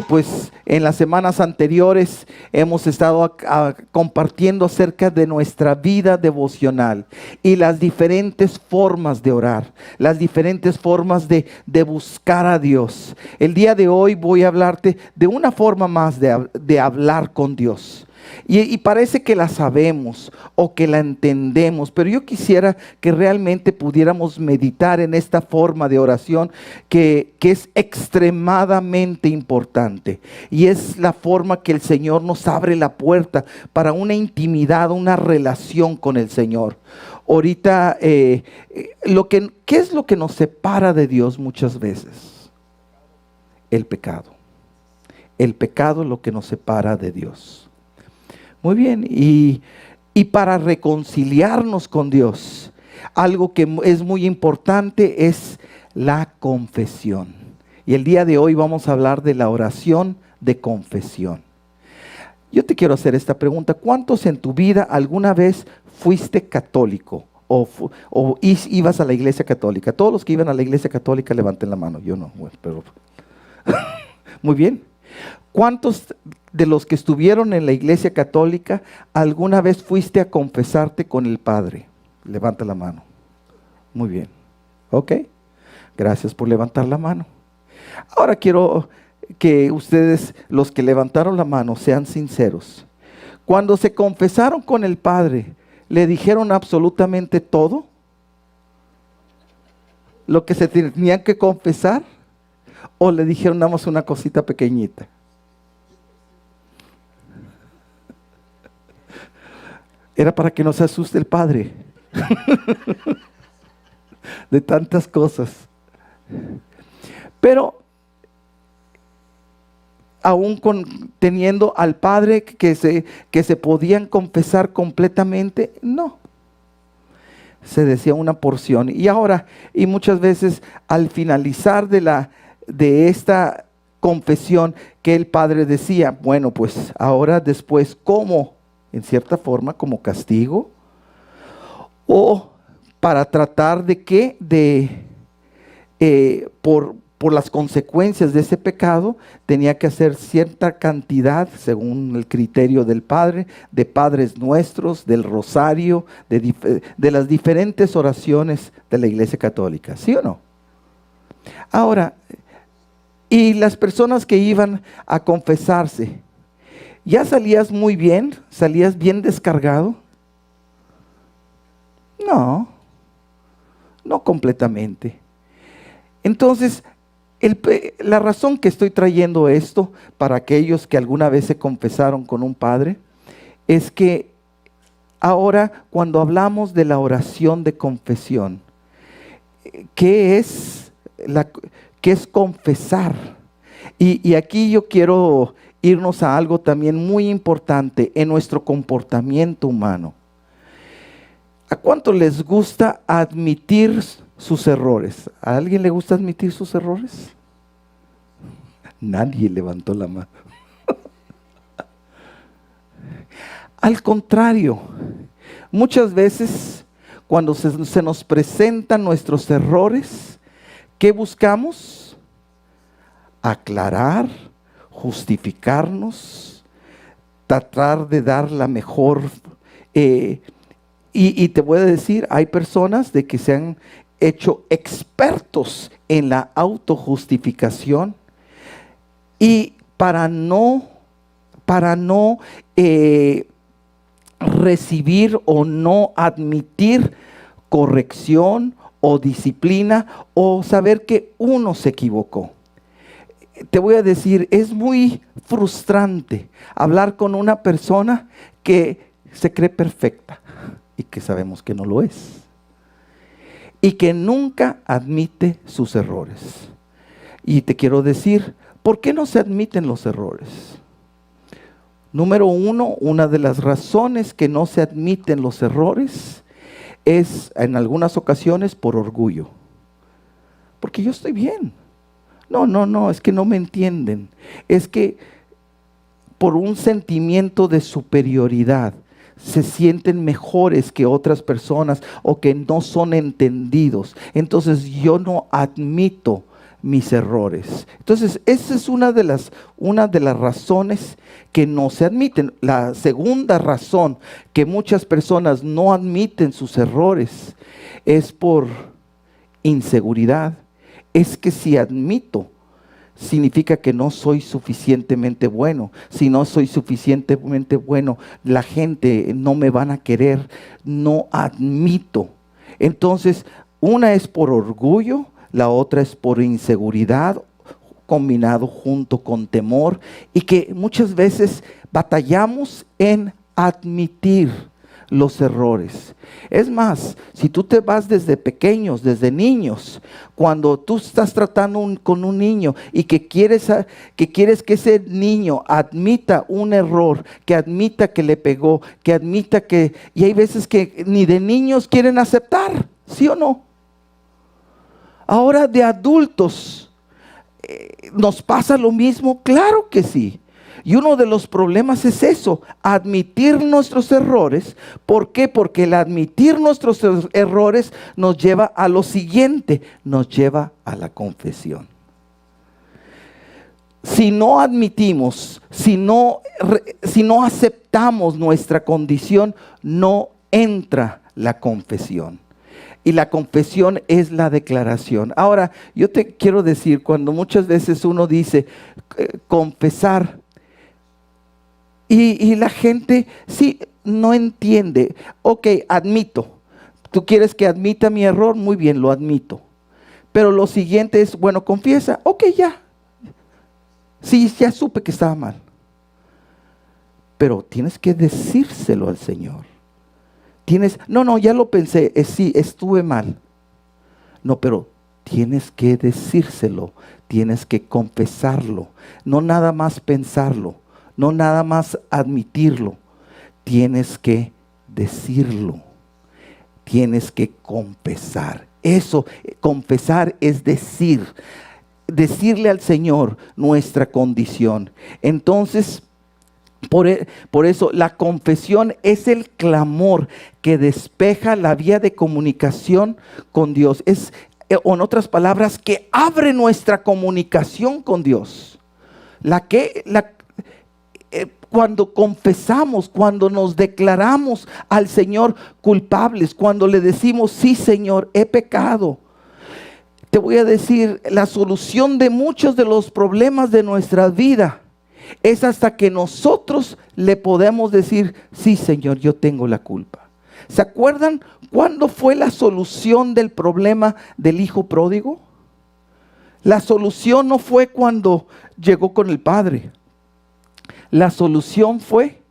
Pues en las semanas anteriores hemos estado compartiendo acerca de nuestra vida devocional y las diferentes formas de orar, las diferentes formas de buscar a Dios. El día de hoy voy a hablarte de una forma más de hablar con Dios. Y parece que la sabemos o que la entendemos, pero yo quisiera que realmente pudiéramos meditar en esta forma de oración que es extremadamente importante. Y es la forma que el Señor nos abre la puerta para una intimidad, una relación con el Señor. Ahorita, ¿qué es lo que nos separa de Dios muchas veces? El pecado. El pecado es lo que nos separa de Dios. Muy bien, y para reconciliarnos con Dios, algo que es muy importante es la confesión. Y el día de hoy vamos a hablar de la oración de confesión. Yo te quiero hacer esta pregunta: ¿cuántos en tu vida alguna vez fuiste católico o ibas a la iglesia católica? Todos los que iban a la iglesia católica levanten la mano. Yo no, bueno, pero muy bien. ¿Cuántos de los que estuvieron en la iglesia católica alguna vez fuiste a confesarte con el Padre? Levanta la mano. Muy bien. Ok. Gracias por levantar la mano. Ahora quiero que ustedes, los que levantaron la mano, sean sinceros. Cuando se confesaron con el Padre, ¿le dijeron absolutamente todo lo que se tenían que confesar? ¿O le dijeron nada más una cosita pequeñita? Era para que no se asuste el Padre de tantas cosas. Pero aún teniendo al Padre que se podían confesar completamente, no. Se decía una porción. Y ahora, y muchas veces al finalizar de esta confesión, que el Padre decía, bueno, pues ahora después, ¿cómo? En cierta forma, como castigo, o para tratar de que por las consecuencias de ese pecado, tenía que hacer cierta cantidad, según el criterio del Padre, de Padres Nuestros, del rosario, de las diferentes oraciones de la Iglesia Católica, ¿sí o no? Ahora, y las personas que iban a confesarse, ¿ya salías muy bien? ¿Salías bien descargado? No, no completamente. Entonces, la razón que estoy trayendo esto para aquellos que alguna vez se confesaron con un padre es que ahora cuando hablamos de la oración de confesión, ¿qué es confesar? Y aquí yo quiero irnos a algo también muy importante en nuestro comportamiento humano. ¿A cuánto les gusta admitir sus errores? ¿A alguien le gusta admitir sus errores? Nadie levantó la mano. Al contrario, muchas veces cuando se nos presentan nuestros errores, ¿qué buscamos? Aclarar, justificarnos, tratar de dar la mejor. Y te voy a decir, hay personas de que se han hecho expertos en la autojustificación y para no recibir o no admitir corrección o disciplina o saber que uno se equivocó. Te voy a decir, es muy frustrante hablar con una persona que se cree perfecta y que sabemos que no lo es. Y que nunca admite sus errores. Y te quiero decir, ¿por qué no se admiten los errores? Número uno, una de las razones que no se admiten los errores es en algunas ocasiones por orgullo. Porque yo estoy bien. No, es que no me entienden. Es que por un sentimiento de superioridad se sienten mejores que otras personas o que no son entendidos. Entonces yo no admito mis errores. Entonces, esa es una de las razones que no se admiten. La segunda razón que muchas personas no admiten sus errores es por inseguridad. Es que si admito, significa que no soy suficientemente bueno. Si no soy suficientemente bueno, la gente no me van a querer. No admito. Entonces, una es por orgullo, la otra es por inseguridad, combinado junto con temor, y que muchas veces batallamos en admitir los errores. Es más, si tú te vas desde pequeños, desde niños, cuando tú estás tratando con un niño y que quieres que ese niño admita un error, que admita que le pegó, que admita que... Y hay veces que ni de niños quieren aceptar, ¿sí o no? Ahora de adultos, ¿nos pasa lo mismo? Claro que sí. Y uno de los problemas es eso, admitir nuestros errores. ¿Por qué? Porque el admitir nuestros errores nos lleva a lo siguiente, nos lleva a la confesión. Si no admitimos, si no aceptamos nuestra condición, no entra la confesión. Y la confesión es la declaración. Ahora, yo te quiero decir, cuando muchas veces uno dice confesar, y la gente sí no entiende. Ok, admito. ¿Tú quieres que admita mi error? Muy bien, lo admito. Pero lo siguiente es, bueno, confiesa. Ok, ya. Sí, ya supe que estaba mal. Pero tienes que decírselo al Señor. No, ya lo pensé, sí, estuve mal. No, pero tienes que decírselo, tienes que confesarlo, no nada más pensarlo, no nada más admitirlo, tienes que decirlo, tienes que confesar. Eso, confesar es decirle al Señor nuestra condición. Entonces, por eso la confesión es el clamor que despeja la vía de comunicación con Dios. Es, o en otras palabras, que abre nuestra comunicación con Dios. Cuando confesamos, cuando nos declaramos al Señor culpables, cuando le decimos, sí Señor, he pecado. Te voy a decir, la solución de muchos de los problemas de nuestra vida es hasta que nosotros le podemos decir, sí Señor, yo tengo la culpa. ¿Se acuerdan cuándo fue la solución del problema del hijo pródigo? La solución no fue cuando llegó con el padre. La solución fue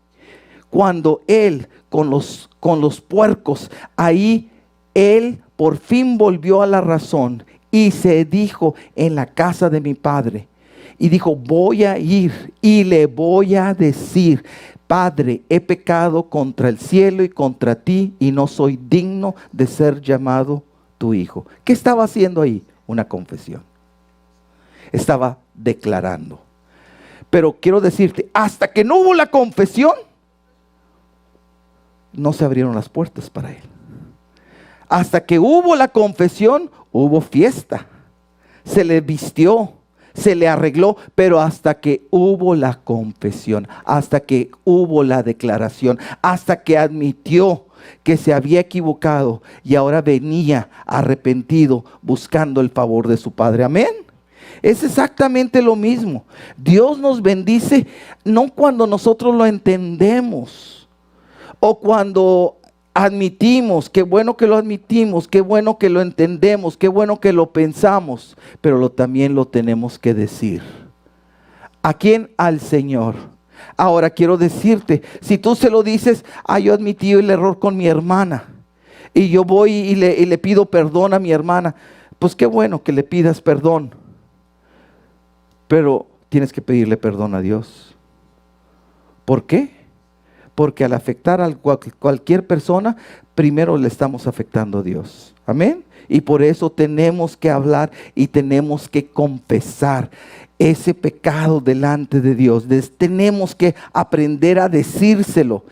cuando él, con los puercos, ahí él por fin volvió a la razón y se dijo, en la casa de mi padre. Y dijo, voy a ir y le voy a decir, Padre, he pecado contra el cielo y contra ti y no soy digno de ser llamado tu hijo. ¿Qué estaba haciendo ahí? Una confesión. Estaba declarando. Pero quiero decirte, hasta que no hubo la confesión, no se abrieron las puertas para él. Hasta que hubo la confesión, hubo fiesta. Se le vistió, se le arregló, pero hasta que hubo la confesión, hasta que hubo la declaración, hasta que admitió que se había equivocado y ahora venía arrepentido buscando el favor de su Padre. Amén. Es exactamente lo mismo. Dios nos bendice no cuando nosotros lo entendemos o cuando admitimos, qué bueno que lo admitimos, qué bueno que lo entendemos, qué bueno que lo pensamos, pero también lo tenemos que decir. ¿A quién? Al Señor. Ahora quiero decirte, si tú se lo dices, yo admití el error con mi hermana y yo voy y le pido perdón a mi hermana, pues qué bueno que le pidas perdón, pero tienes que pedirle perdón a Dios. ¿Por qué? Porque al afectar a cualquier persona, primero le estamos afectando a Dios. Amén. Y por eso tenemos que hablar y tenemos que confesar ese pecado delante de Dios. Tenemos que aprender a decírselo.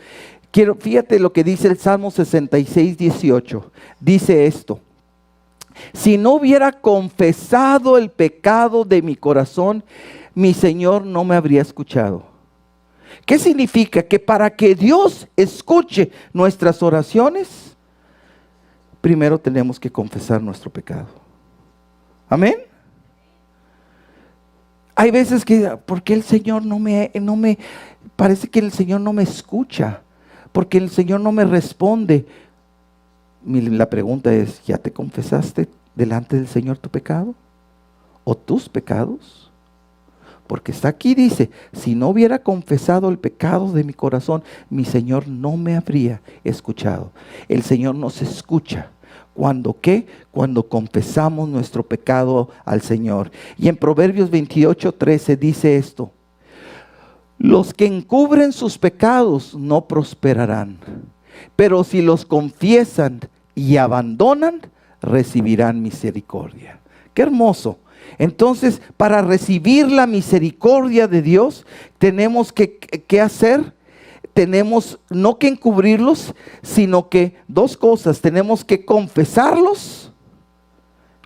Fíjate lo que dice el Salmo 66, 18. Dice esto. Si no hubiera confesado el pecado de mi corazón, mi Señor no me habría escuchado. ¿Qué significa? Que para que Dios escuche nuestras oraciones, primero tenemos que confesar nuestro pecado. Amén. Hay veces que, ¿por qué el Señor parece que el Señor no me escucha? Porque el Señor no me responde. La pregunta es, ¿ya te confesaste delante del Señor tu pecado? ¿O tus pecados? Porque está aquí, dice, si no hubiera confesado el pecado de mi corazón, mi Señor no me habría escuchado. El Señor nos escucha. ¿Cuándo qué? Cuando confesamos nuestro pecado al Señor. Y en Proverbios 28:13 dice esto: los que encubren sus pecados no prosperarán, pero si los confiesan y abandonan, recibirán misericordia. ¡Qué hermoso! Entonces, para recibir la misericordia de Dios, tenemos que hacer. Tenemos no que encubrirlos, sino que dos cosas: tenemos que confesarlos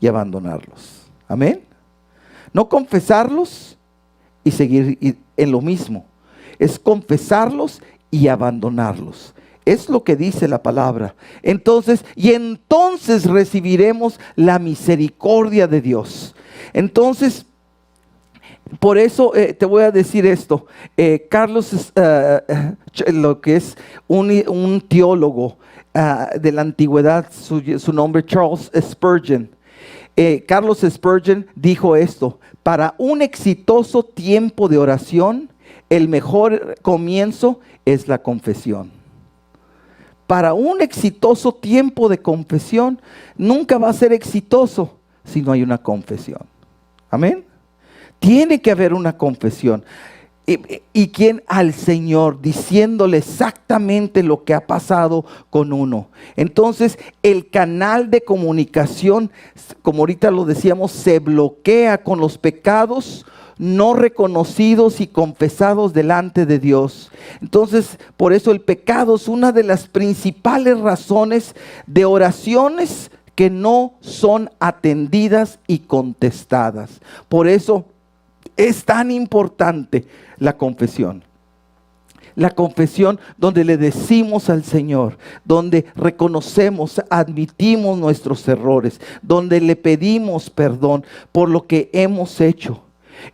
y abandonarlos. Amén. No confesarlos y seguir en lo mismo. Es confesarlos y abandonarlos. Es lo que dice la palabra. Entonces recibiremos la misericordia de Dios. Entonces, por eso te voy a decir esto. Carlos, lo que es un teólogo de la antigüedad, su nombre Charles Spurgeon. Carlos Spurgeon dijo esto: para un exitoso tiempo de oración, el mejor comienzo es la confesión. Para un exitoso tiempo de confesión, nunca va a ser exitoso si no hay una confesión. Amén. Tiene que haber una confesión. ¿Y quién? Al Señor, diciéndole exactamente lo que ha pasado con uno. Entonces, el canal de comunicación, como ahorita lo decíamos, se bloquea con los pecados no reconocidos y confesados delante de Dios. Entonces, por eso el pecado es una de las principales razones de oraciones que no son atendidas y contestadas. Por eso es tan importante la confesión. La confesión donde le decimos al Señor, donde reconocemos, admitimos nuestros errores, donde le pedimos perdón por lo que hemos hecho.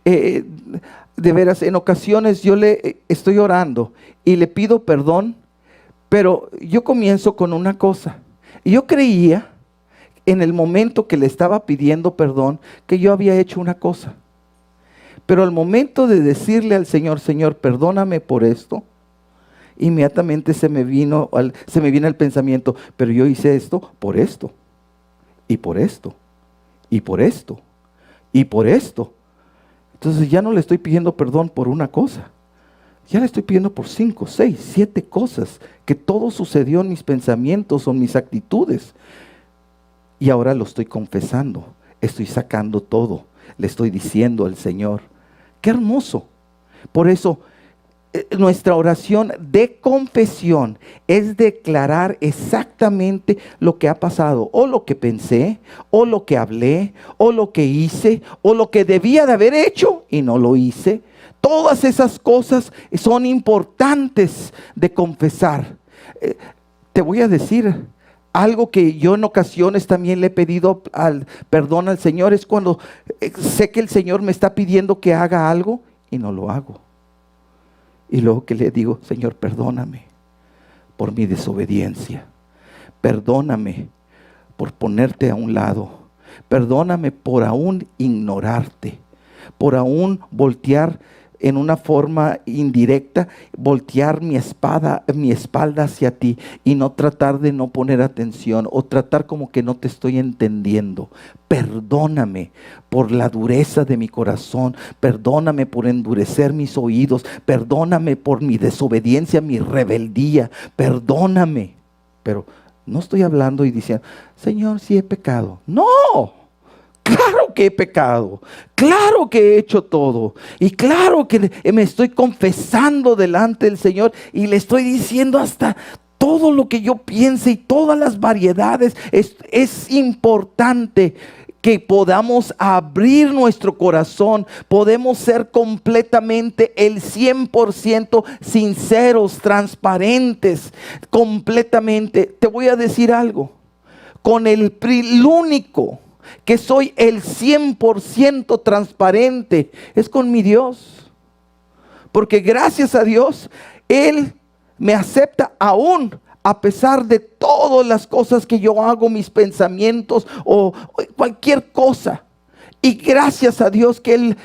De veras, en ocasiones yo le estoy orando y le pido perdón, pero yo comienzo con una cosa. Yo creía en el momento que le estaba pidiendo perdón que yo había hecho una cosa. Pero al momento de decirle al Señor: Señor, perdóname por esto, inmediatamente se me viene el pensamiento: pero yo hice esto por esto, y por esto, y por esto, y por esto. Entonces ya no le estoy pidiendo perdón por una cosa, ya le estoy pidiendo por 5, 6, 7 cosas, que todo sucedió en mis pensamientos o en mis actitudes. Y ahora lo estoy confesando, estoy sacando todo, le estoy diciendo al Señor. ¡Qué hermoso! Por eso, nuestra oración de confesión es declarar exactamente lo que ha pasado, o lo que pensé, o lo que hablé, o lo que hice, o lo que debía de haber hecho y no lo hice. Todas esas cosas son importantes de confesar. Te voy a decir algo que yo en ocasiones también le he pedido perdón al Señor. Es cuando sé que el Señor me está pidiendo que haga algo y no lo hago. Y luego que le digo: Señor, perdóname por mi desobediencia. Perdóname por ponerte a un lado. Perdóname por aún ignorarte. Por aún voltear en una forma indirecta, voltear mi espalda hacia ti y no tratar de no poner atención o tratar como que no te estoy entendiendo. Perdóname por la dureza de mi corazón, perdóname por endurecer mis oídos, perdóname por mi desobediencia, mi rebeldía, perdóname. Pero no estoy hablando y diciendo: Señor, sí he pecado. ¡No! Claro que he pecado, claro que he hecho todo, y claro que me estoy confesando delante del Señor y le estoy diciendo hasta todo lo que yo piense y todas las variedades, es importante que podamos abrir nuestro corazón. Podemos ser completamente el 100% sinceros, transparentes, completamente. Te voy a decir algo, con el único que soy el 100% transparente es con mi Dios, porque gracias a Dios Él me acepta aún a pesar de todas las cosas que yo hago, mis pensamientos o cualquier cosa. Y gracias a Dios que Él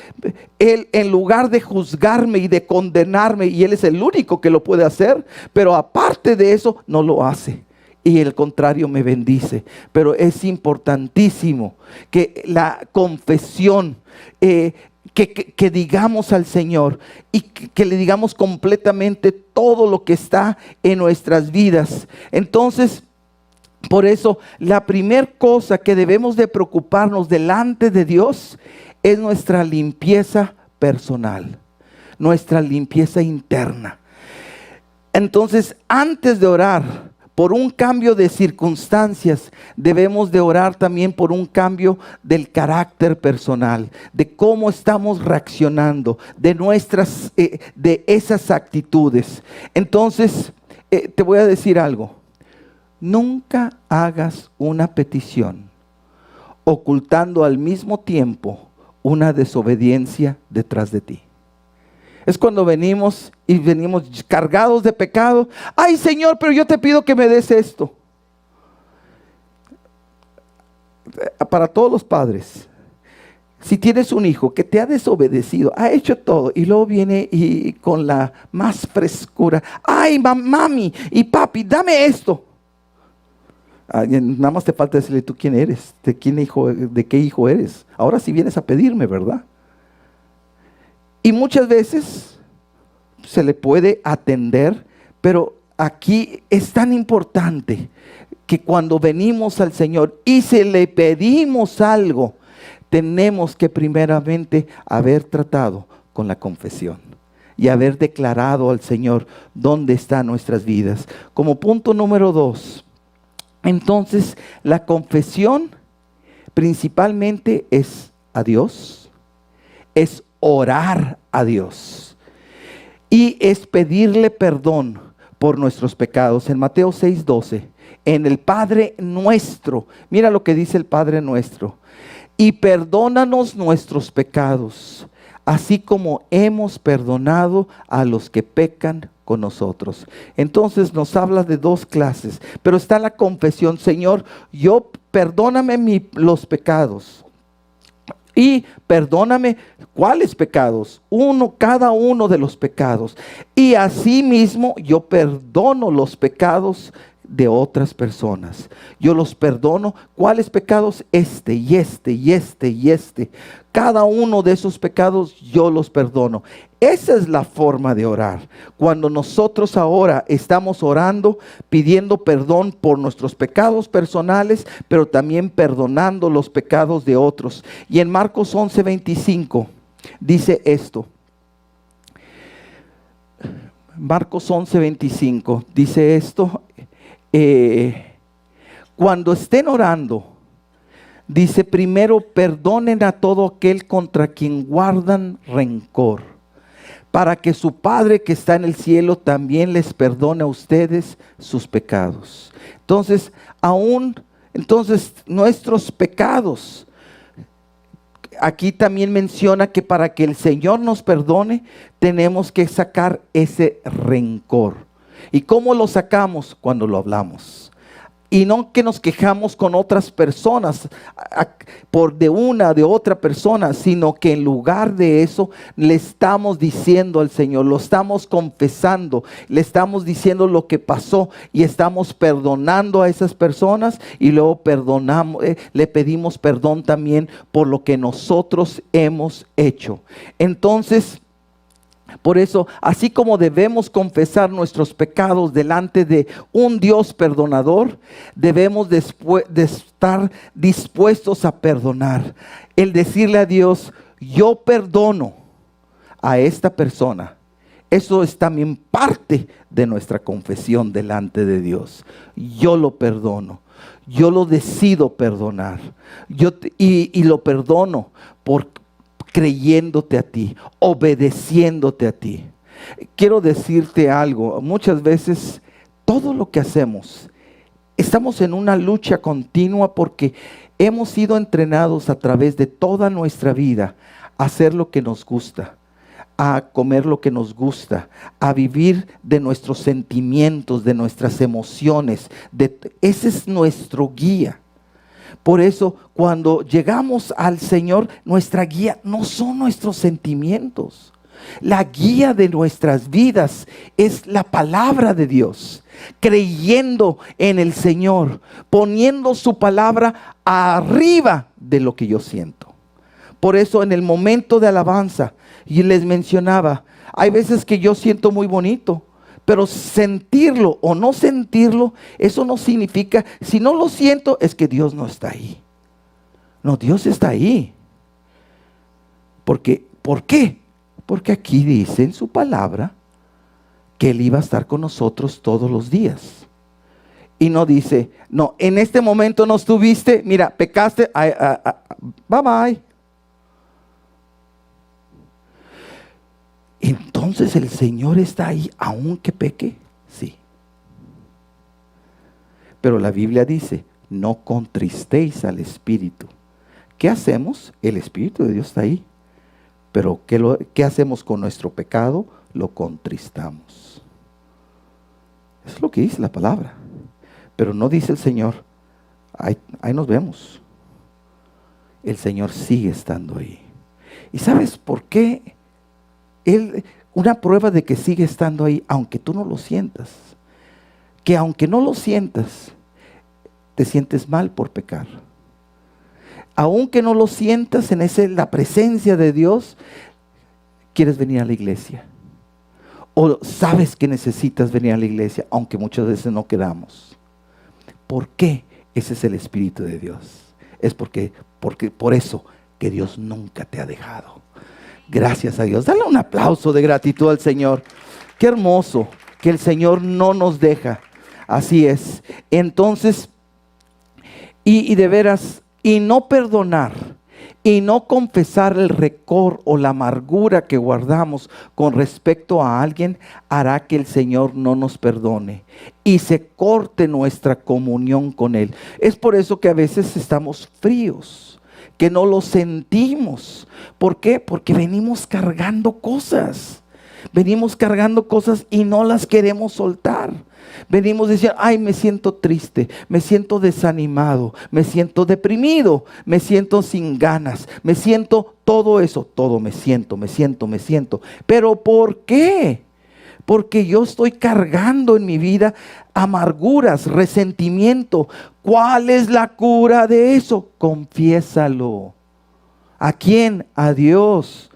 en lugar de juzgarme y de condenarme, y Él es el único que lo puede hacer, pero aparte de eso no lo hace. Y el contrario, me bendice. Pero es importantísimo que la confesión, que digamos al Señor y que le digamos completamente todo lo que está en nuestras vidas. Entonces, por eso, la primer cosa que debemos de preocuparnos delante de Dios es nuestra limpieza personal, nuestra limpieza interna. Entonces, antes de orar por un cambio de circunstancias, debemos de orar también por un cambio del carácter personal, de cómo estamos reaccionando, de esas actitudes. Entonces, te voy a decir algo. Nunca hagas una petición ocultando al mismo tiempo una desobediencia detrás de ti. Es cuando venimos cargados de pecado. Ay, Señor, pero yo te pido que me des esto. Para todos los padres, si tienes un hijo que te ha desobedecido, ha hecho todo, y luego viene y con la más frescura, ay, mami y papi, dame esto. Nada más te falta decirle, ¿tú quién eres? ¿De qué hijo eres? Ahora sí vienes a pedirme, ¿verdad? Y muchas veces se le puede atender, pero aquí es tan importante que cuando venimos al Señor y se le pedimos algo, tenemos que primeramente haber tratado con la confesión y haber declarado al Señor dónde están nuestras vidas. Como punto número 2, entonces la confesión principalmente es a Dios, es orar a Dios y es pedirle perdón por nuestros pecados. En Mateo 6:12, en el Padre nuestro, mira lo que dice el Padre nuestro: y perdónanos nuestros pecados, así como hemos perdonado a los que pecan con nosotros. Entonces nos habla de dos clases, pero está la confesión: Señor, perdóname los pecados. Y perdóname, ¿cuáles pecados? Cada uno de los pecados. Y asimismo yo perdono los pecados de otras personas. Yo los perdono. ¿Cuáles pecados? Este y este y este y este. Cada uno de esos pecados yo los perdono. Esa es la forma de orar. Cuando nosotros ahora estamos orando, pidiendo perdón por nuestros pecados personales, pero también perdonando los pecados de otros. Y en Marcos 11:25 dice esto. Marcos 11:25 dice esto. Cuando estén orando, dice, primero perdonen a todo aquel contra quien guardan rencor, para que su Padre que está en el cielo también les perdone a ustedes sus pecados. Entonces, nuestros pecados, aquí también menciona que para que el Señor nos perdone, tenemos que sacar ese rencor. ¿Y cómo lo sacamos? Cuando lo hablamos. Y no que nos quejamos con otras personas de otra persona, sino que en lugar de eso le estamos diciendo al Señor, lo estamos confesando, le estamos diciendo lo que pasó y estamos perdonando a esas personas, y luego le pedimos perdón también por lo que nosotros hemos hecho. Entonces, por eso, así como debemos confesar nuestros pecados delante de un Dios perdonador, debemos de estar dispuestos a perdonar. El decirle a Dios, yo perdono a esta persona Eso es también parte de nuestra confesión delante de Dios. Yo lo perdono. Yo lo decido perdonar. Y lo perdono por creyéndote a ti, obedeciéndote a ti. Quiero decirte algo. Muchas veces todo lo que hacemos, estamos en una lucha continua porque hemos sido entrenados a través de toda nuestra vida a hacer lo que nos gusta, a comer lo que nos gusta, a vivir de nuestros sentimientos, de nuestras emociones. Ese es nuestro guía. Por eso, cuando llegamos al Señor, nuestra guía no son nuestros sentimientos. La guía de nuestras vidas es la palabra de Dios. Creyendo en el Señor, poniendo su palabra arriba de lo que yo siento. Por eso en el momento de alabanza, y les mencionaba, hay veces que yo siento muy bonito, pero sentirlo o no sentirlo, eso no significa, si no lo siento, es que Dios no está ahí. No, Dios está ahí. ¿Por qué? Porque aquí dice en su palabra que Él iba a estar con nosotros todos los días. Y no dice, no, en este momento no estuviste, mira, pecaste, bye bye. Entonces el Señor está ahí, aunque peque, sí. Pero la Biblia dice, no contristéis al Espíritu. ¿Qué hacemos? El Espíritu de Dios está ahí. Pero ¿qué hacemos con nuestro pecado? Lo contristamos. Eso es lo que dice la palabra. Pero no dice el Señor, ahí nos vemos. El Señor sigue estando ahí. ¿Y sabes por qué? Una prueba de que sigue estando ahí, aunque tú no lo sientas. Que aunque no lo sientas, te sientes mal por pecar. Aunque no lo sientas en la presencia de Dios, quieres venir a la iglesia. O sabes que necesitas venir a la iglesia, aunque muchas veces no quedamos. ¿Por qué? Ese es el Espíritu de Dios. Es porque por eso que Dios nunca te ha dejado. Gracias a Dios. Dale un aplauso de gratitud al Señor. Qué hermoso que el Señor no nos deja. Así es. Entonces, y de veras, y no perdonar, y no confesar el rencor o la amargura que guardamos con respecto a alguien, hará que el Señor no nos perdone y se corte nuestra comunión con Él. Es por eso que a veces estamos fríos, que no lo sentimos. ¿Por qué? Porque venimos cargando cosas. Venimos cargando cosas y no las queremos soltar. Venimos diciendo, ay, me siento triste, me siento desanimado, me siento deprimido, me siento sin ganas, me siento todo eso, todo me siento. ¿Pero por qué? Porque yo estoy cargando en mi vida amarguras, resentimiento. ¿Cuál es la cura de eso? Confiésalo. ¿A quién? A Dios.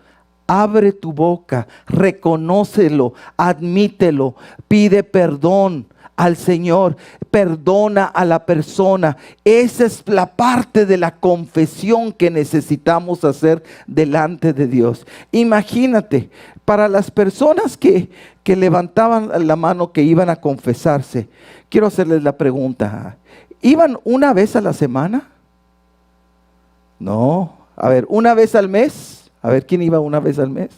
Abre tu boca, reconócelo, admítelo, pide perdón al Señor, perdona a la persona. Esa es la parte de la confesión que necesitamos hacer delante de Dios. Imagínate, para las personas que levantaban la mano, que iban a confesarse, quiero hacerles la pregunta, ¿iban una vez a la semana? No, a ver, ¿una vez al mes? A ver, ¿quién iba una vez al mes?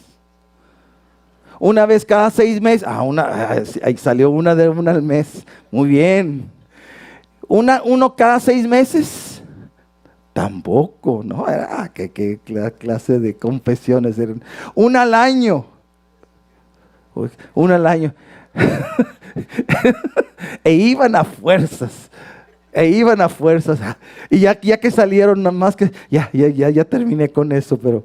¿Una vez cada 6 meses? Ahí salió una al mes. Muy bien. ¿Uno cada 6 meses? Tampoco, ¿no? ¿Qué clase de confesiones eran? Una al año. Una al año. E iban a fuerzas. Y ya que salieron, nada más que ya terminé con eso, pero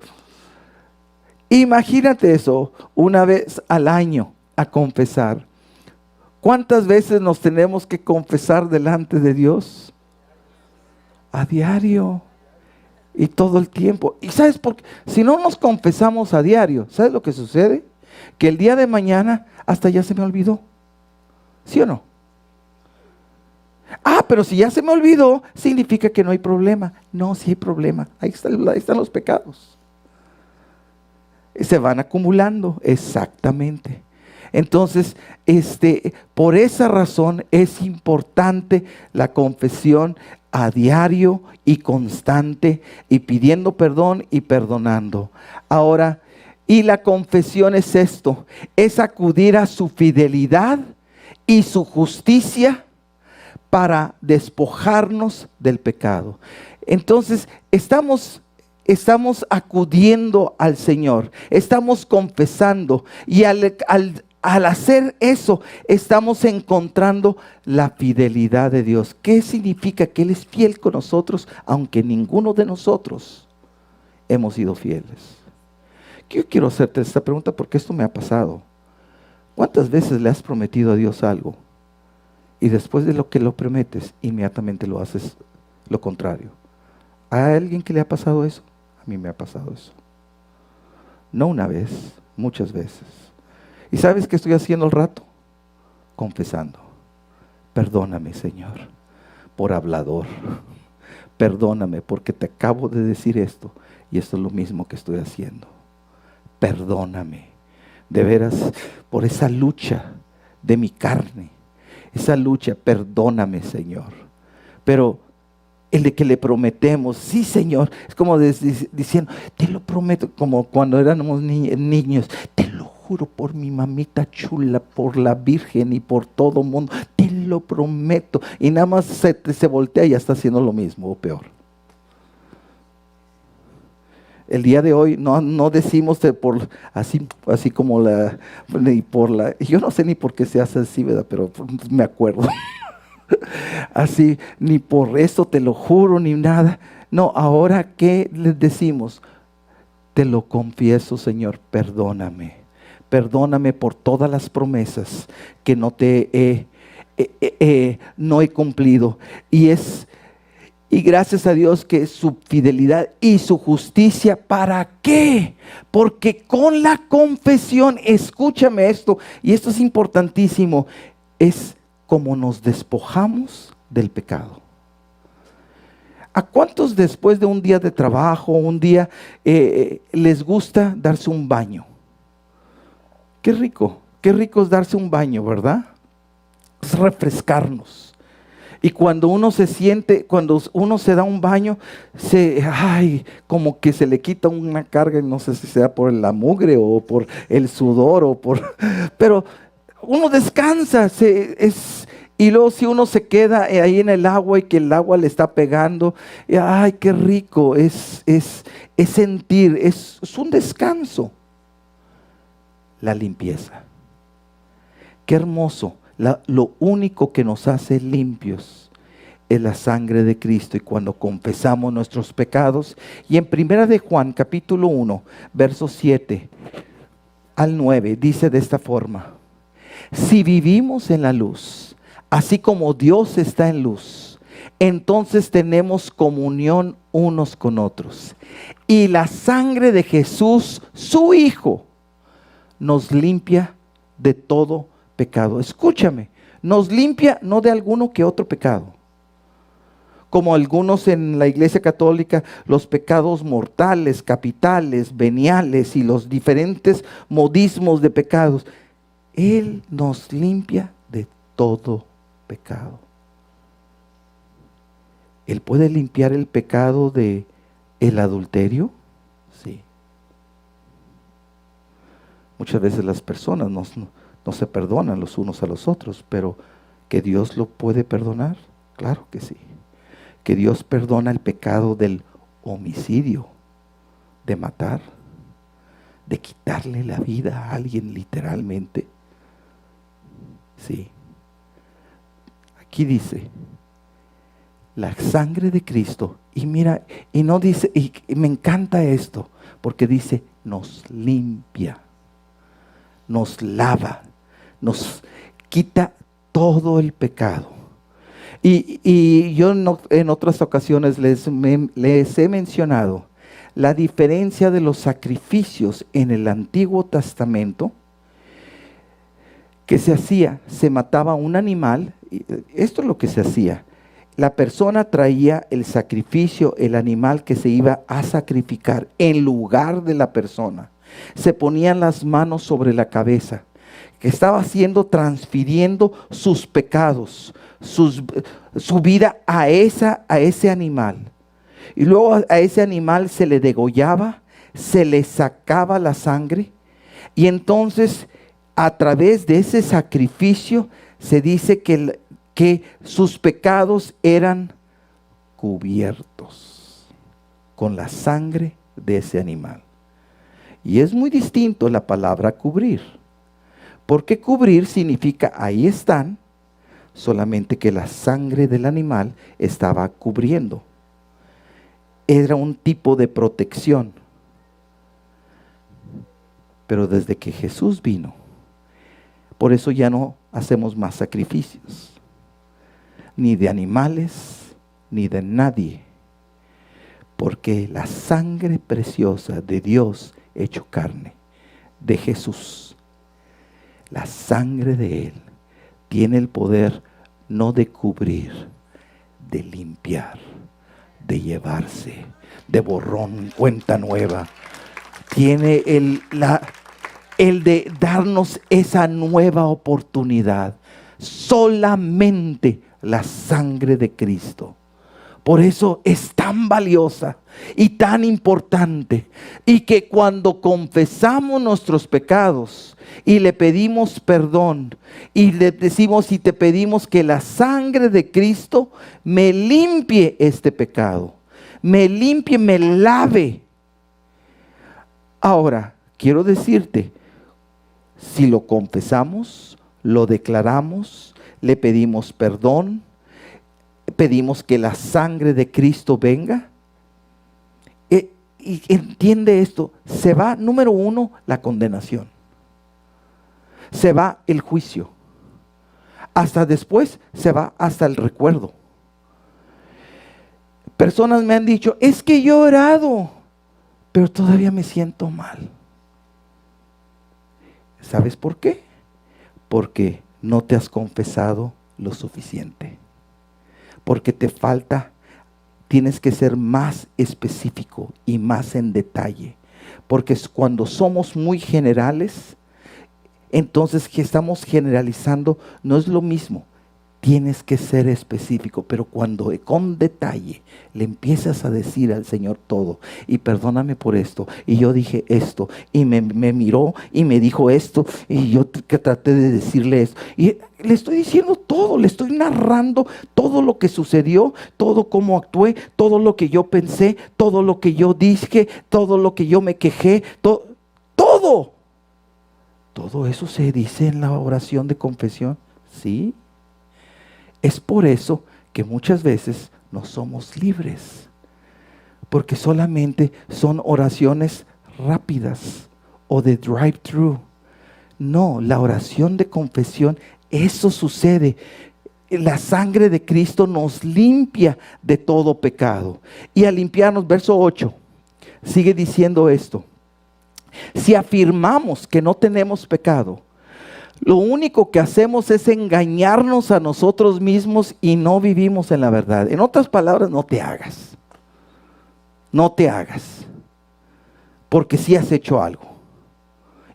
imagínate eso, una vez al año a confesar. ¿Cuántas veces nos tenemos que confesar delante de Dios? A diario y todo el tiempo. ¿Y sabes por qué? Si no nos confesamos a diario, ¿sabes lo que sucede? Que el día de mañana hasta ya se me olvidó. ¿Sí o no? Pero si ya se me olvidó, significa que no hay problema. No, sí hay problema. Ahí están los pecados. Se van acumulando, exactamente. Entonces, por esa razón es importante la confesión a diario y constante, y pidiendo perdón y perdonando. Ahora, y la confesión es esto, es acudir a su fidelidad y su justicia para despojarnos del pecado. Entonces, estamos acudiendo al Señor, estamos confesando, y al hacer eso, estamos encontrando la fidelidad de Dios. ¿Qué significa? Que Él es fiel con nosotros, aunque ninguno de nosotros hemos sido fieles. Yo quiero hacerte esta pregunta porque esto me ha pasado. ¿Cuántas veces le has prometido a Dios algo y después de lo que lo prometes, inmediatamente lo haces lo contrario? ¿Hay alguien que le ha pasado eso? A mí me ha pasado eso. No una vez, muchas veces. ¿Y sabes qué estoy haciendo al rato? Confesando. Perdóname, Señor, por hablador. Perdóname porque te acabo de decir esto y esto es lo mismo que estoy haciendo. Perdóname, de veras, por esa lucha de mi carne, esa lucha, perdóname, Señor. Pero el de que le prometemos, sí, Señor, es como diciendo, te lo prometo, como cuando éramos niños, te lo juro por mi mamita chula, por la Virgen y por todo mundo, te lo prometo. Y nada más se voltea y ya está haciendo lo mismo o peor. El día de hoy no decimos así como yo no sé ni por qué se hace así, ¿verdad? Pero me acuerdo. Así, ni por eso te lo juro, ni nada. No, ahora ¿qué les decimos? Te lo confieso, Señor, perdóname. Perdóname por todas las promesas que no he cumplido. Y gracias a Dios que su fidelidad y su justicia, ¿para qué? Porque con la confesión, escúchame esto, y esto es importantísimo, es como nos despojamos del pecado. ¿A cuántos después de un día de trabajo, un día, les gusta darse un baño? Qué rico es darse un baño, ¿verdad? Es refrescarnos. Y cuando uno se da un baño, como que se le quita una carga, no sé si sea por la mugre o por el sudor pero uno descansa, y luego si uno se queda ahí en el agua y que el agua le está pegando, ¡ay, qué rico! Es sentir, es un descanso. La limpieza. Qué hermoso. Lo único que nos hace limpios es la sangre de Cristo, y cuando confesamos nuestros pecados. Y en 1 de Juan capítulo 1 versos 7 al 9 dice de esta forma: si vivimos en la luz, así como Dios está en luz, entonces tenemos comunión unos con otros, y la sangre de Jesús, su Hijo, nos limpia de todo pecado. Escúchame, nos limpia no de alguno que otro pecado. Como algunos en la Iglesia Católica, los pecados mortales, capitales, veniales y los diferentes modismos de pecados. Él nos limpia de todo pecado. ¿Él puede limpiar el pecado de el adulterio? Sí. Muchas veces las personas no se perdonan los unos a los otros, pero ¿que Dios lo puede perdonar? Claro que sí. Que Dios perdona el pecado del homicidio, de matar, de quitarle la vida a alguien literalmente. Sí. Aquí dice, la sangre de Cristo, y mira, y no dice, y me encanta esto, porque dice, nos limpia, nos lava, nos quita todo el pecado. Y yo en otras ocasiones les he mencionado la diferencia de los sacrificios en el Antiguo Testamento que se mataba un animal. Esto es lo que se hacía. La persona traía el sacrificio, el animal que se iba a sacrificar en lugar de la persona. Se ponían las manos sobre la cabeza que estaba transfiriendo sus pecados, su vida a ese animal. Y luego a ese animal se le degollaba, se le sacaba la sangre, y entonces a través de ese sacrificio se dice que sus pecados eran cubiertos con la sangre de ese animal. Y es muy distinto la palabra cubrir, porque cubrir significa ahí están, solamente que la sangre del animal estaba cubriendo. Era un tipo de protección. Pero desde que Jesús vino, por eso ya no hacemos más sacrificios, ni de animales, ni de nadie, porque la sangre preciosa de Dios hecho carne, de Jesús, la sangre de Él, tiene el poder no de cubrir, de limpiar, de llevarse, de borrón, cuenta nueva. Tiene el de darnos esa nueva oportunidad. Solamente la sangre de Cristo. Por eso es tan valiosa y tan importante. Y que cuando confesamos nuestros pecados y le pedimos perdón y le decimos y te pedimos que la sangre de Cristo me limpie este pecado, me limpie, me lave. Ahora, quiero decirte, si lo confesamos, lo declaramos, le pedimos perdón, pedimos que la sangre de Cristo venga, y entiende esto, se va, número uno, la condenación. Se va el juicio. Hasta después se va hasta el recuerdo. Personas me han dicho, es que yo he orado, pero todavía me siento mal. ¿Sabes por qué? Porque no te has confesado lo suficiente. Porque te falta, tienes que ser más específico y más en detalle. Porque cuando somos muy generales, entonces que estamos generalizando no es lo mismo. Tienes que ser específico, pero cuando con detalle le empiezas a decir al Señor todo, y perdóname por esto, y yo dije esto, y me miró y me dijo esto, y yo traté de decirle esto, y le estoy diciendo todo, le estoy narrando todo lo que sucedió, todo cómo actué, todo lo que yo pensé, todo lo que yo dije, todo lo que yo me quejé, todo eso se dice en la oración de confesión, ¿sí? Es por eso que muchas veces no somos libres, porque solamente son oraciones rápidas o de drive-thru. No, la oración de confesión, eso sucede. La sangre de Cristo nos limpia de todo pecado. Y al limpiarnos, verso 8, sigue diciendo esto. Si afirmamos que no tenemos pecado, lo único que hacemos es engañarnos a nosotros mismos y no vivimos en la verdad. En otras palabras, no te hagas. No te hagas. Porque sí has hecho algo.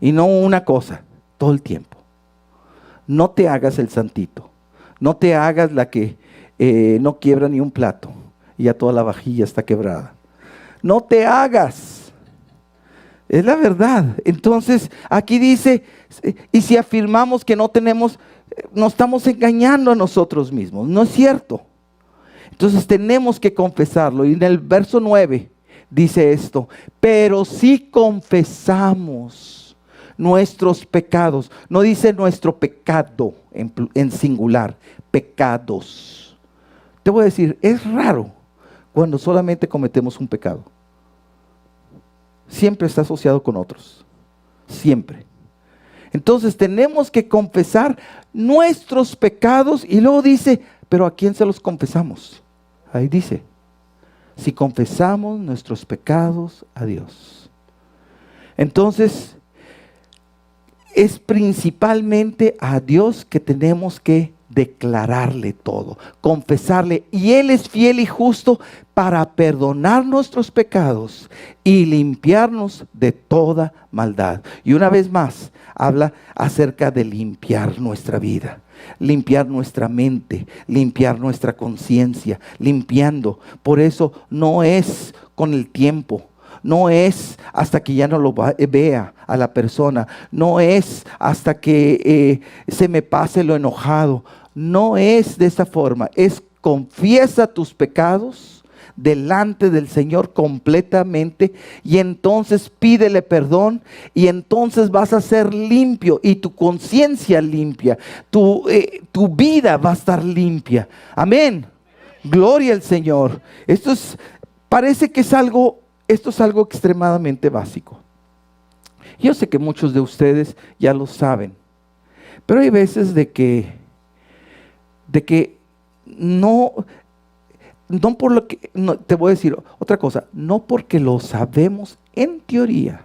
Y no una cosa, todo el tiempo. No te hagas el santito. No te hagas la que no quiebra ni un plato y ya toda la vajilla está quebrada. No te hagas. Es la verdad. Entonces, aquí dice, y si afirmamos que no tenemos, nos estamos engañando a nosotros mismos. No es cierto. Entonces tenemos que confesarlo. Y en el verso 9 dice esto, pero si confesamos nuestros pecados, no dice nuestro pecado en singular, pecados. Te voy a decir, es raro cuando solamente cometemos un pecado. Siempre está asociado con otros. Siempre. Entonces tenemos que confesar nuestros pecados y luego dice, pero ¿a quién se los confesamos? Ahí dice, si confesamos nuestros pecados a Dios. Entonces, es principalmente a Dios que tenemos que declararle todo, confesarle, y Él es fiel y justo para perdonar nuestros pecados y limpiarnos de toda maldad. Y una vez más, habla acerca de limpiar nuestra vida, limpiar nuestra mente, limpiar nuestra conciencia, limpiando. Por eso no es con el tiempo, no es hasta que ya no lo vea a la persona, no es hasta que se me pase lo enojado. No es de esa forma, es confiesa tus pecados delante del Señor completamente y entonces pídele perdón y entonces vas a ser limpio y tu conciencia limpia, tu vida va a estar limpia. Amén. Gloria al Señor. Parece que esto es algo extremadamente básico. Yo sé que muchos de ustedes ya lo saben, pero hay veces de que no por lo que, no, te voy a decir otra cosa, no porque lo sabemos en teoría,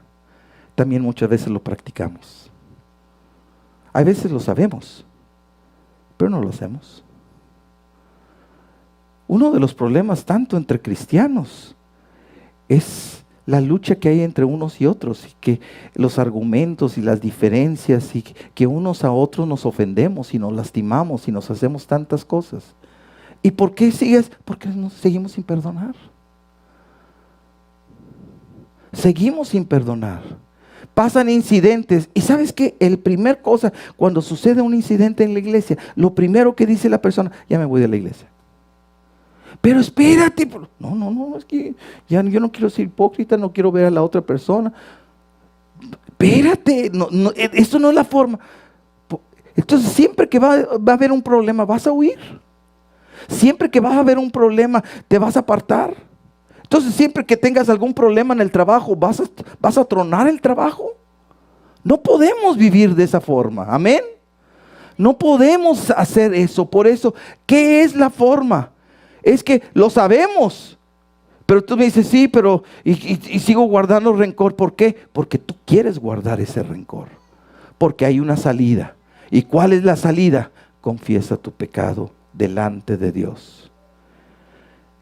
también muchas veces lo practicamos. Hay veces lo sabemos, pero no lo hacemos. Uno de los problemas tanto entre cristianos es la lucha que hay entre unos y otros, y que los argumentos y las diferencias, y que unos a otros nos ofendemos y nos lastimamos y nos hacemos tantas cosas. ¿Y por qué sigues? Porque nos seguimos sin perdonar. Seguimos sin perdonar. Pasan incidentes. Y ¿sabes qué? El primer cosa, cuando sucede un incidente en la iglesia, lo primero que dice la persona, ya me voy de la iglesia. Pero espérate. No, es que ya yo no quiero ser hipócrita, no quiero ver a la otra persona. Espérate, esto no es la forma. Entonces siempre que va a haber un problema, vas a huir. Siempre que vas a haber un problema, te vas a apartar. Entonces siempre que tengas algún problema en el trabajo, vas a tronar el trabajo. No podemos vivir de esa forma, amén. No podemos hacer eso. Por eso, ¿qué es la forma? Es que lo sabemos, pero tú me dices, sí, pero y sigo guardando rencor. ¿Por qué? Porque tú quieres guardar ese rencor, porque hay una salida. ¿Y cuál es la salida? Confiesa tu pecado delante de Dios,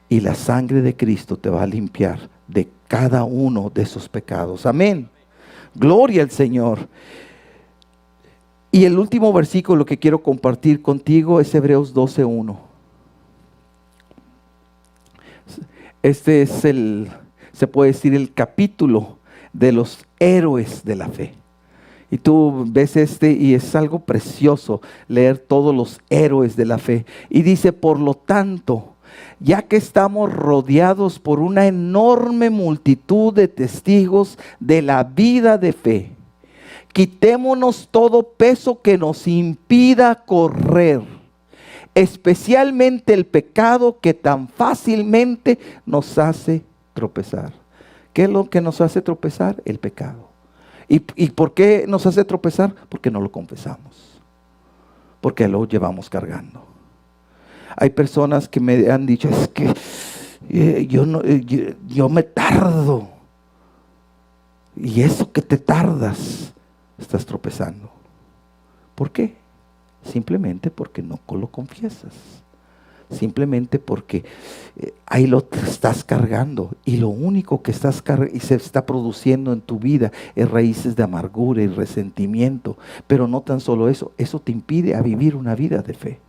y la sangre de Cristo te va a limpiar de cada uno de esos pecados. Amén. Gloria al Señor. Y el último versículo que quiero compartir contigo es Hebreos 12:1. Este es se puede decir, el capítulo de los héroes de la fe. Y tú ves y es algo precioso leer todos los héroes de la fe. Y dice, por lo tanto, ya que estamos rodeados por una enorme multitud de testigos de la vida de fe, quitémonos todo peso que nos impida correr, especialmente el pecado que tan fácilmente nos hace tropezar. ¿Qué es lo que nos hace tropezar? El pecado. ¿Y por qué nos hace tropezar? Porque no lo confesamos, porque lo llevamos cargando. Hay personas que me han dicho, es que yo me tardo. Y eso que te tardas, estás tropezando. ¿Por qué? Simplemente porque no lo confiesas. Simplemente porque ahí lo estás cargando, y lo único que y se está produciendo en tu vida es raíces de amargura y resentimiento. Pero no tan solo eso, eso te impide a vivir una vida de fe.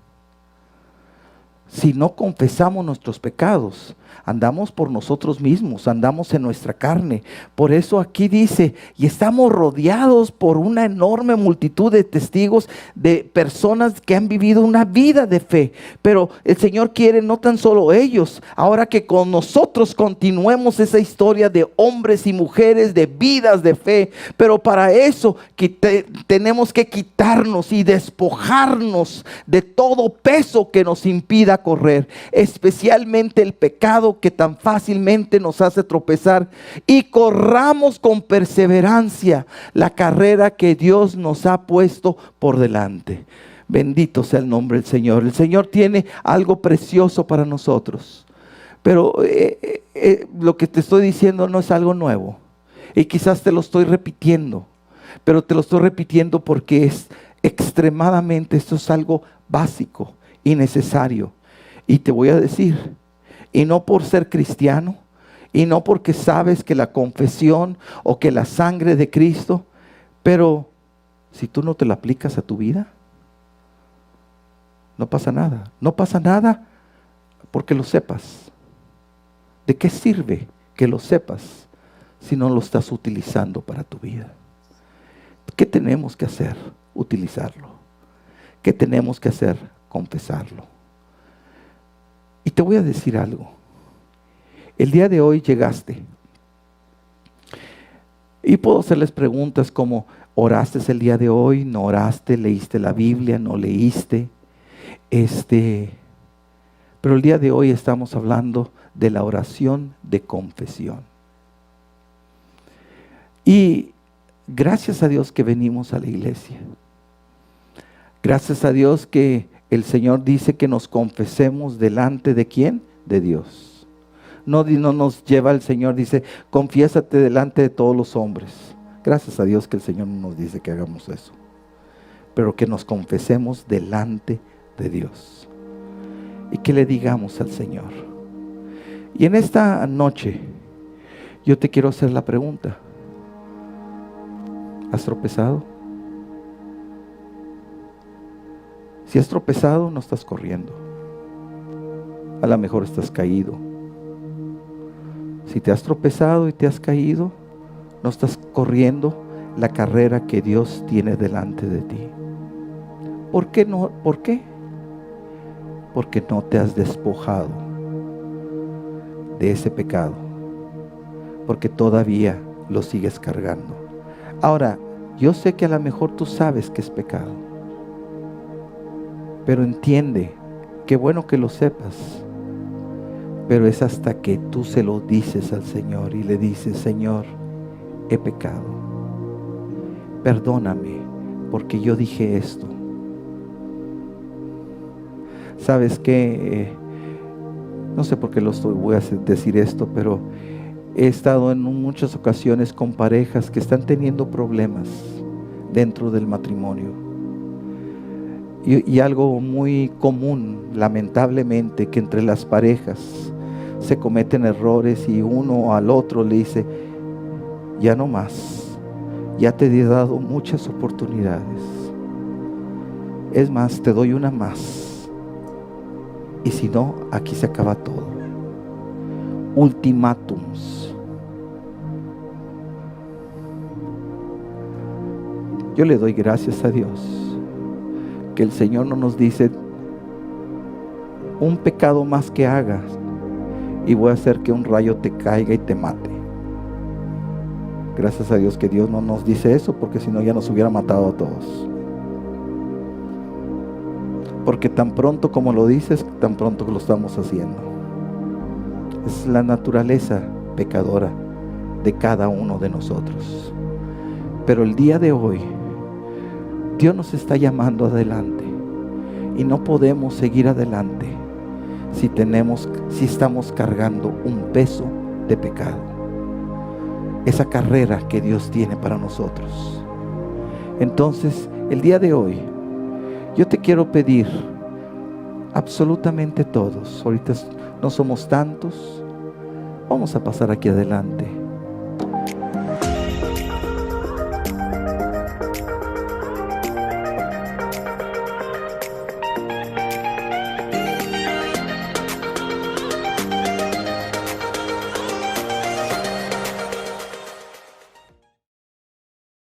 Si no confesamos nuestros pecados, andamos por nosotros mismos, andamos en nuestra carne. Por eso aquí dice, y estamos rodeados por una enorme multitud de testigos, de personas que han vivido una vida de fe. Pero el Señor quiere no tan solo ellos, ahora que con nosotros continuemos esa historia de hombres y mujeres de vidas de fe. Pero para eso tenemos que quitarnos y despojarnos de todo peso que nos impida correr, especialmente el pecado que tan fácilmente nos hace tropezar, y corramos con perseverancia la carrera que Dios nos ha puesto por delante. Bendito sea el nombre del Señor. El Señor tiene algo precioso para nosotros, pero lo que te estoy diciendo no es algo nuevo, y quizás te lo estoy repitiendo, pero te lo estoy repitiendo porque es extremadamente, esto es algo básico y necesario. Y te voy a decir, Y no por ser cristiano, y no porque sabes que la confesión o que la sangre de Cristo, pero si tú no te la aplicas a tu vida, no pasa nada. No pasa nada porque lo sepas. ¿De qué sirve que lo sepas si no lo estás utilizando para tu vida? ¿Qué tenemos que hacer? Utilizarlo. ¿Qué tenemos que hacer? Confesarlo. Y te voy a decir algo. El día de hoy llegaste. Y puedo hacerles preguntas como, ¿oraste el día de hoy? ¿No oraste? ¿Leíste la Biblia? ¿No leíste? Pero el día de hoy estamos hablando de la oración de confesión. Y gracias a Dios que venimos a la iglesia. Gracias a Dios que el Señor dice que nos confesemos delante de ¿quién? De Dios. No nos lleva el Señor, dice, confiésate delante de todos los hombres. Gracias a Dios que el Señor no nos dice que hagamos eso. Pero que nos confesemos delante de Dios. Y que le digamos al Señor. Y en esta noche, yo te quiero hacer la pregunta. ¿Has tropezado? Si has tropezado, no estás corriendo. A lo mejor estás caído. Si te has tropezado y te has caído, no estás corriendo la carrera que Dios tiene delante de ti. ¿Por qué no? ¿Por qué? Porque no te has despojado de ese pecado. Porque todavía lo sigues cargando. Ahora, yo sé que a lo mejor tú sabes que es pecado. Pero entiende, qué bueno que lo sepas. Pero es hasta que tú se lo dices al Señor y le dices, Señor, he pecado. Perdóname porque yo dije esto. ¿Sabes qué? No sé por qué voy a decir esto, pero he estado en muchas ocasiones con parejas que están teniendo problemas dentro del matrimonio. Y algo muy común, lamentablemente, que entre las parejas se cometen errores y uno al otro le dice, ya no más, ya te he dado muchas oportunidades. Es más, te doy una más. Y si no, aquí se acaba todo. Ultimátums. Yo le doy gracias a Dios que el Señor no nos dice un pecado más que hagas y voy a hacer que un rayo te caiga y te mate. Gracias a Dios que Dios no nos dice eso, porque si no ya nos hubiera matado a todos. Porque tan pronto como lo dices, tan pronto lo estamos haciendo. Es la naturaleza pecadora de cada uno de nosotros. Pero el día de hoy Dios nos está llamando adelante y no podemos seguir adelante si estamos cargando un peso de pecado. Esa carrera que Dios tiene para nosotros. Entonces, el día de hoy, yo te quiero pedir, absolutamente todos, ahorita no somos tantos, vamos a pasar aquí adelante.